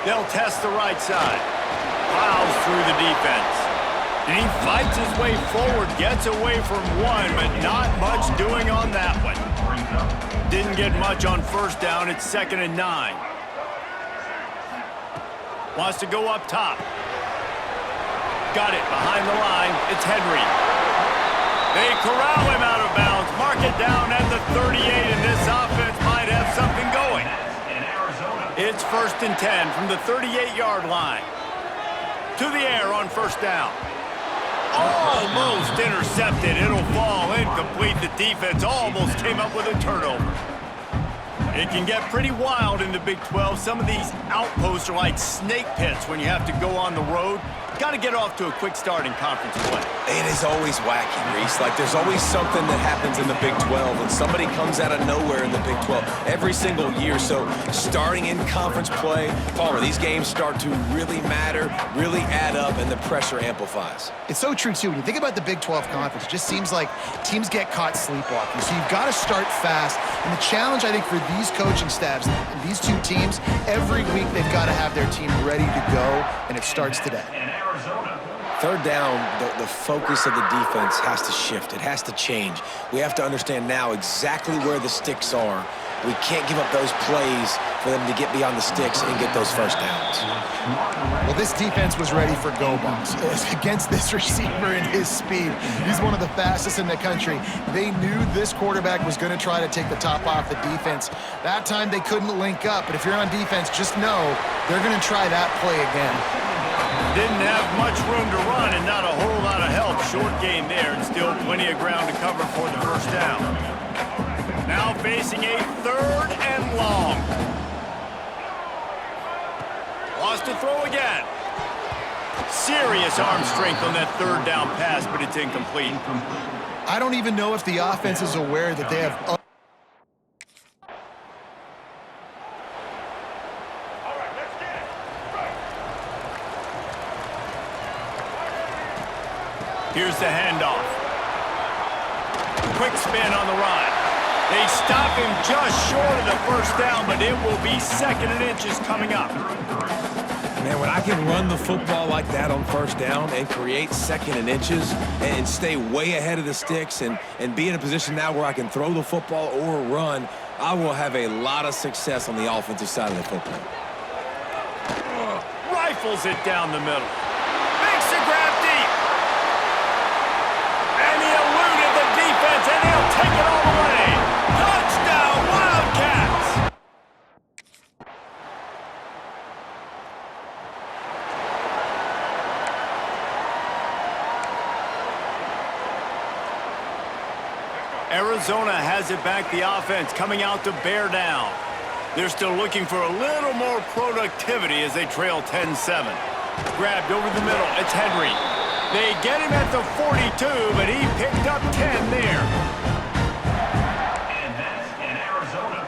They'll test the right side. Plows through the defense. And he fights his way forward, gets away from one, but not much doing on that one. Didn't get much on first down. It's 2nd and 9. Wants to go up top. Got it behind the line. It's Henry. They corral him out of bounds. Mark it down at the 38, and this offense might have something going. It's 1st and 10 from the 38-yard line. To the air on first down. Almost intercepted. It'll fall incomplete. The defense almost came up with a turnover. It can get pretty wild in the Big 12. Some of these outposts are like snake pits when you have to go on the road. Got to get off to a quick start in conference play. It is always wacky, Reese. Like, there's always something that happens in the Big 12, and somebody comes out of nowhere in the Big 12 every single year. So, starting in conference play, Palmer, these games start to really matter, really add up, and the pressure amplifies. It's so true, too. When you think about the Big 12 conference, it just seems like teams get caught sleepwalking. So, you've got to start fast. And the challenge, I think, for these coaching staffs and these two teams, every week they've got to have their team ready to go, and it starts today. Third down, the focus of the defense has to shift. It has to change. We have to understand now exactly where the sticks are. We can't give up those plays for them to get beyond the sticks and get those first downs. Well, this defense was ready for go balls against this receiver and his speed. He's one of the fastest in the country. They knew this quarterback was going to try to take the top off the defense. That time they couldn't link up, but if you're on defense, just know they're going to try that play again. Didn't have much room to run and not a whole lot of help. Short game there and still plenty of ground to cover for the first down. Now facing a 3rd and long. Wants to throw again. Serious arm strength on that 3rd down pass, but it's incomplete. I don't even know if the offense is aware that they have... Here's the handoff. Quick spin on the run. They stop him just short of the first down, but it will be 2nd and inches coming up. Man, when I can run the football like that on first down and create 2nd and inches and stay way ahead of the sticks and be in a position now where I can throw the football or run, I will have a lot of success on the offensive side of the football. Rifles it down the middle. Makes the grab deep. And he eluded the defense, and he'll take it all the way. Touchdown, Wildcats! Arizona has it back, the offense coming out to bear down. They're still looking for a little more productivity as they trail 10-7. Grabbed over the middle, it's Henry. They get him at the 42, but he picked up 10 there. And that's in Arizona.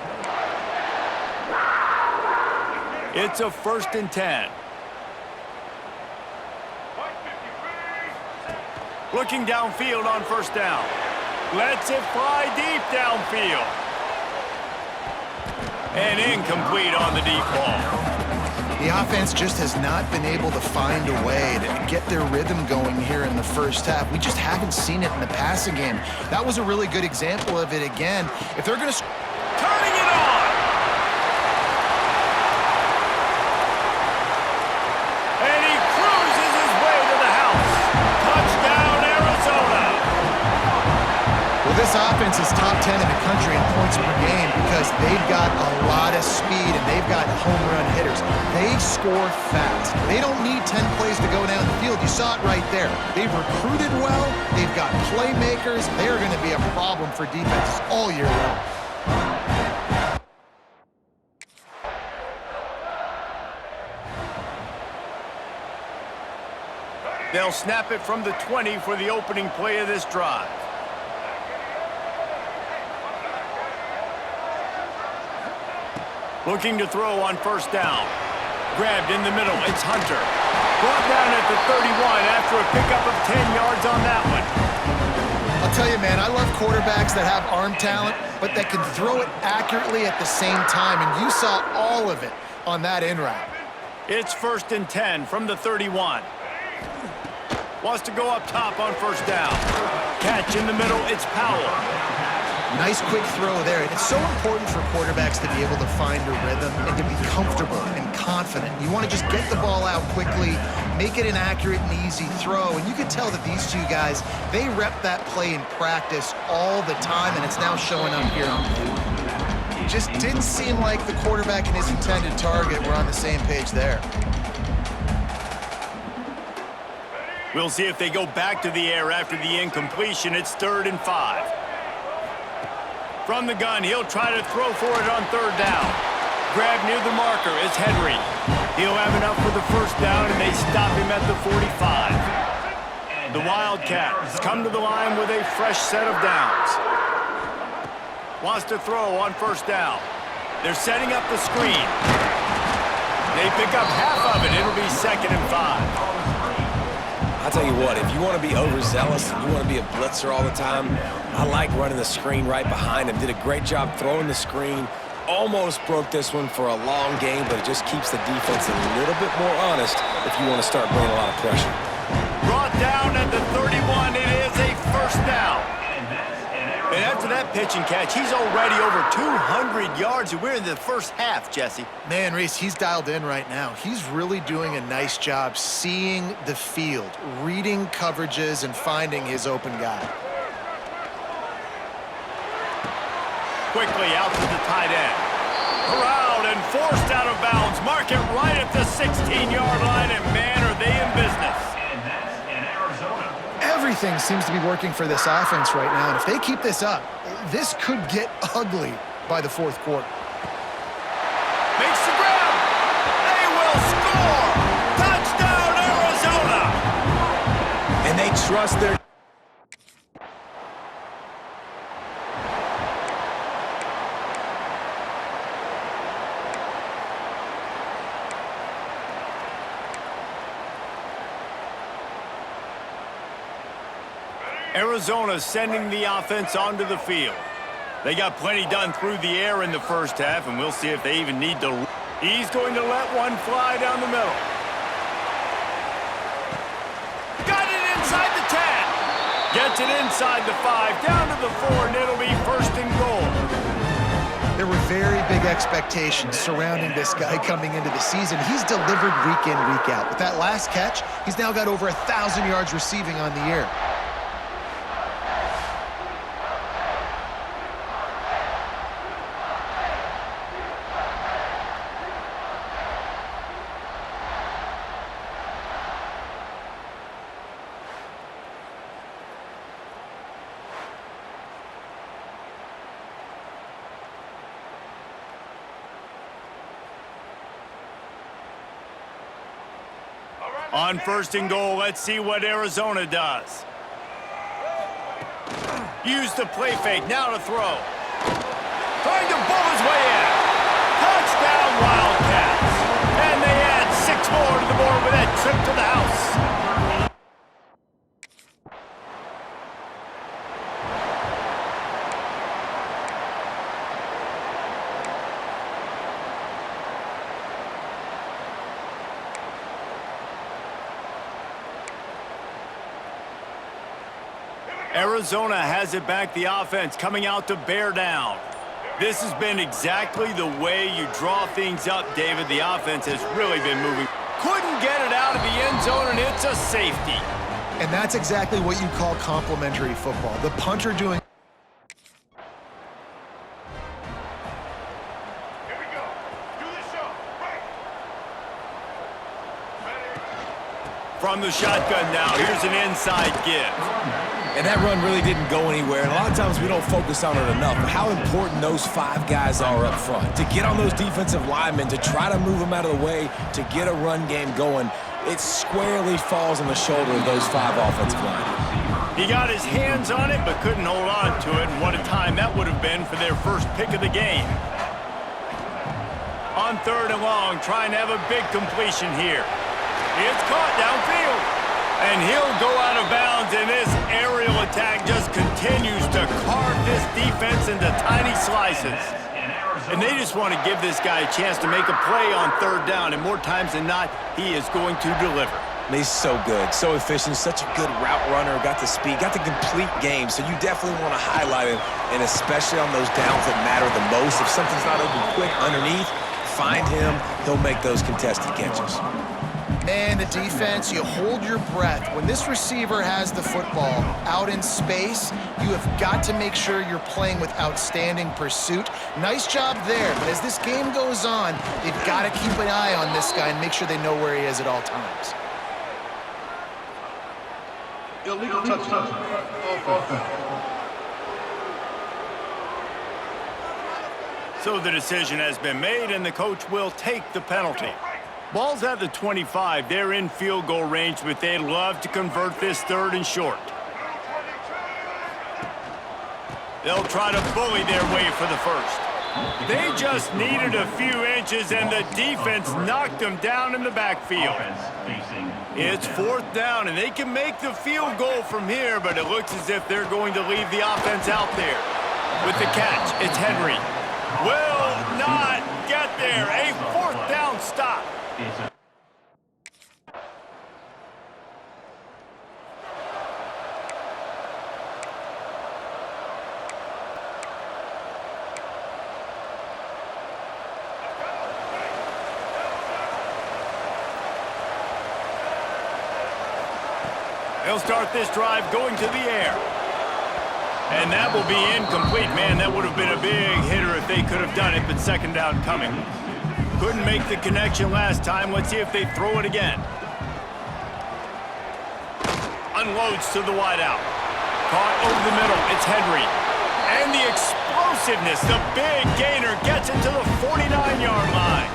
It's a 1st and 10. Looking downfield on first down. Lets it fly deep downfield. And incomplete on the deep ball. The offense just has not been able to find a way to get their rhythm going here in the first half. We just haven't seen it in the passing game. That was a really good example of it again. If they're going to... Turning it on! And he cruises his way to the house. Touchdown, Arizona! Well, this offense is top 10 in the country in points per game because they've got a lot of speed and they've got home run hitters. They score fast. They don't need 10 plays to go down the field. You saw it right there. They've recruited well. They've got playmakers. They are going to be a problem for defenses all year long. They'll snap it from the 20 for the opening play of this drive. Looking to throw on first down. Grabbed in the middle, it's Hunter. Brought down at the 31 after a pickup of 10 yards on that one. I'll tell you, man, I love quarterbacks that have arm talent, but that can throw it accurately at the same time, and you saw all of it on that in route. It's 1st and 10 from the 31. Wants to go up top on 1st down. Catch in the middle, it's Powell. Nice quick throw there. And it's so important for quarterbacks to be able to find a rhythm and to be comfortable and confident. You want to just get the ball out quickly, make it an accurate and easy throw. And you can tell that these two guys, they rep that play in practice all the time, and it's now showing up here on film. Just didn't seem like the quarterback and his intended target were on the same page there. We'll see if they go back to the air after the incompletion. It's 3rd and 5. From the gun, he'll try to throw for it on 3rd down. Grab near the marker is Henry. He'll have enough for the 1st down, and they stop him at the 45. The Wildcats come to the line with a fresh set of downs. Wants to throw on 1st down. They're setting up the screen. They pick up half of it. It'll be 2nd and 5. I'll tell you what, if you want to be overzealous and you want to be a blitzer all the time, I like running the screen right behind him. Did a great job throwing the screen. Almost broke this one for a long game, but it just keeps the defense a little bit more honest if you want to start bringing a lot of pressure. Brought down at the 31. It is a 1st down. And after that pitch and catch, he's already over 200 yards, and we're in the 1st half, Jesse. Man, Reese, he's dialed in right now. He's really doing a nice job seeing the field, reading coverages, and finding his open guy. Quickly out to the tight end. Corralled and forced out of bounds. Mark it right at the 16-yard line, and man, are they in business. Everything seems to be working for this offense right now, and if they keep this up, this could get ugly by the 4th quarter. Makes the grab. They will score. Touchdown, Arizona. And they trust their... Arizona sending the offense onto the field. They got plenty done through the air in the 1st half, and we'll see if they even need to. He's going to let one fly down the middle. Got it inside the 10. Gets it inside the 5, down to the 4, and it'll be 1st and goal. There were very big expectations surrounding this guy coming into the season. He's delivered week in, week out. With that last catch, he's now got over 1,000 yards receiving on the year. On 1st and goal, let's see what Arizona does. Use the play fake, now to throw. Trying to bull his way in. Touchdown, Wildcats. And they add 6 more to the board with that trip to the house. Arizona has it back, the offense coming out to bear down. This has been exactly the way you draw things up, David. The offense has really been moving. Couldn't get it out of the end zone, and it's a safety. And that's exactly what you call complementary football. The punter doing... Here we go. Do the show. Right. From the shotgun now, here's an inside give. And that run really didn't go anywhere, and a lot of times we don't focus on it enough, but how important those 5 guys are up front. To get on those defensive linemen, to try to move them out of the way, to get a run game going, it squarely falls on the shoulder of those 5 offensive linemen. He got his hands on it, but couldn't hold on to it, and what a time that would have been for their first pick of the game. On 3rd and long, trying to have a big completion here. It's caught downfield. And he'll go out of bounds, and this aerial attack just continues to carve this this defense into tiny slices. And they just want to give this guy a chance to make a play on third down, and more times than not, he is going to deliver. He's so good, so efficient, such a good route runner, got the speed, got the complete game, so you definitely want to highlight him, and especially on those downs that matter the most. If something's not open quick underneath, find him, he'll make those contested catches. Man, the defense, you hold your breath. When this receiver has the football out in space, you have got to make sure you're playing with outstanding pursuit. Nice job there, but as this game goes on, they've got to keep an eye on this guy and make sure they know where he is at all times. Illegal touchdown. Offense. So the decision has been made, and the coach will take the penalty. Ball's at the 25. They're in field goal range, but they'd love to convert this third and short. They'll try to bully their way for the first. They just needed a few inches, and the defense knocked them down in the backfield. It's fourth down, and they can make the field goal from here, but it looks as if they're going to leave the offense out there. With the catch, it's Henry. Will not get there. A fourth down stop. They'll start this drive going to the air. And that will be incomplete. Man, that would have been a big hitter if they could have done it, but second down coming. Couldn't make the connection last time. Let's see if they throw it again. Unloads to the wideout. Caught over the middle. It's Henry. And the explosiveness, the big gainer gets it to the 49-yard line.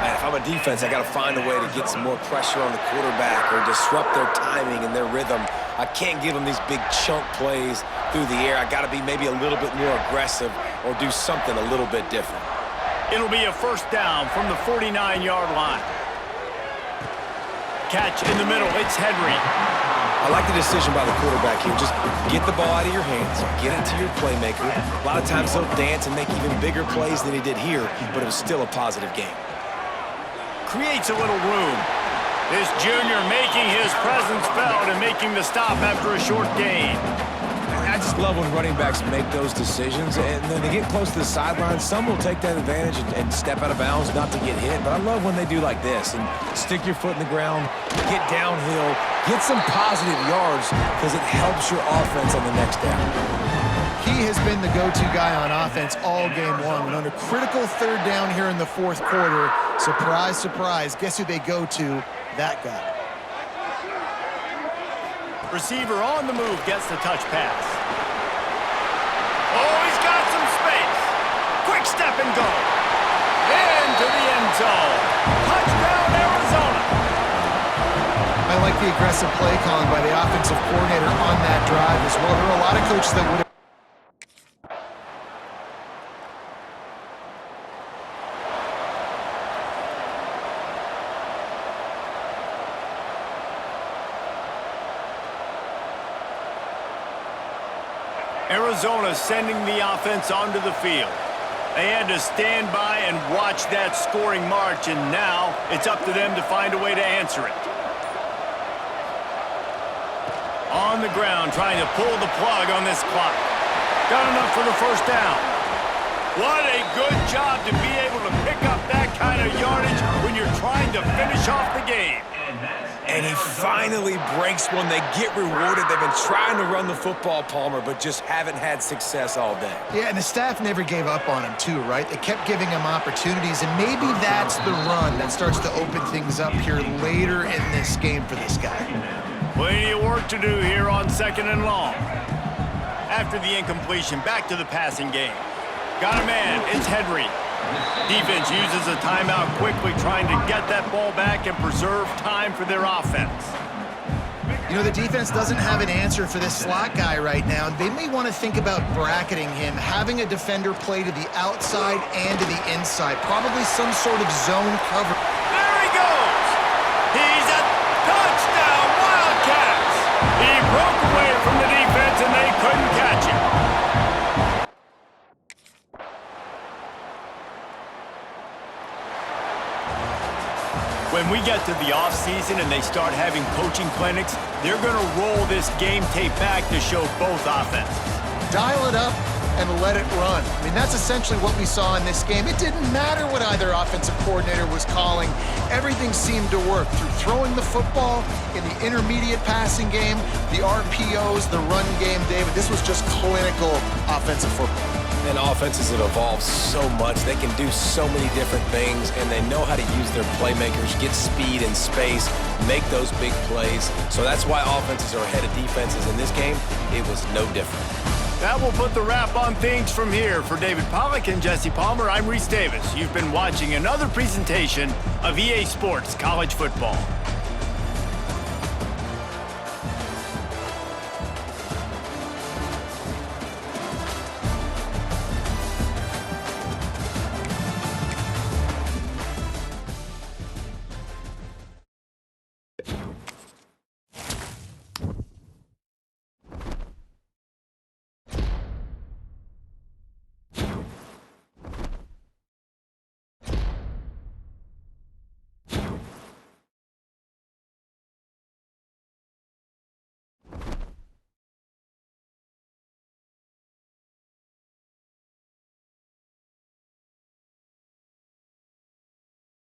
Man, if I'm a defense, I got to find a way to get some more pressure on the quarterback or disrupt their timing and their rhythm. I can't give them these big chunk plays through the air. I got to be maybe a little bit more aggressive or do something a little bit different. It'll be a first down from the 49-yard line. Catch in the middle. It's Henry. I like the decision by the quarterback here. Just get the ball out of your hands, get it to your playmaker. A lot of times he'll dance and make even bigger plays than he did here, but it was still a positive game. Creates a little room. This junior making his presence felt and making the stop after a short gain. I just love when running backs make those decisions, and then they get close to the sideline. Some will take that advantage and step out of bounds not to get hit, but I love when they do like this and stick your foot in the ground, get downhill, get some positive yards because it helps your offense on the next down. He has been the go-to guy on offense all game long. And under critical third down here in the fourth quarter, surprise, surprise, guess who they go to? That guy. Receiver on the move gets the touch pass. Oh, he's got some space. Quick step and go. Into the end zone. Touchdown, Arizona. I like the aggressive play calling by the offensive coordinator on that drive as well. There are a lot of coaches that would have. Arizona sending the offense onto the field. They had to stand by and watch that scoring march, and now it's up to them to find a way to answer it. On the ground, trying to pull the plug on this clock. Got enough for the first down. What a good job to be able to pick up that kind of yardage when you're trying to finish off the game. And he finally breaks one. They get rewarded. They've been trying to run the football, Palmer, but just haven't had success all day. Yeah, and the staff never gave up on him too, right? They kept giving him opportunities, and maybe that's the run that starts to open things up here later in this game for this guy. Plenty of work to do here on second and long. After the incompletion, back to the passing game. Got a man, it's Henry. Defense uses a timeout quickly, trying to get that ball back and preserve time for their offense. You know, the defense doesn't have an answer for this slot guy right now. They may want to think about bracketing him, having a defender play to the outside and to the inside, probably some sort of zone cover. There he goes! He's a touchdown, Wildcats! He broke away from the defense and they couldn't catch him. we get to the offseason and they start having coaching clinics, they're going to roll this game tape back to show both offenses. Dial it up and let it run. I mean, that's essentially what we saw in this game. It didn't matter what either offensive coordinator was calling. Everything seemed to work through throwing the football, in the intermediate passing game, the RPOs, the run game, David. This was just clinical offensive football. And offenses have evolved so much. They can do so many different things, and they know how to use their playmakers, get speed and space, make those big plays. So that's why offenses are ahead of defenses. In this game, it was no different. That will put the wrap on things from here. For David Pollack and Jesse Palmer, I'm Reese Davis. You've been watching another presentation of EA Sports College Football.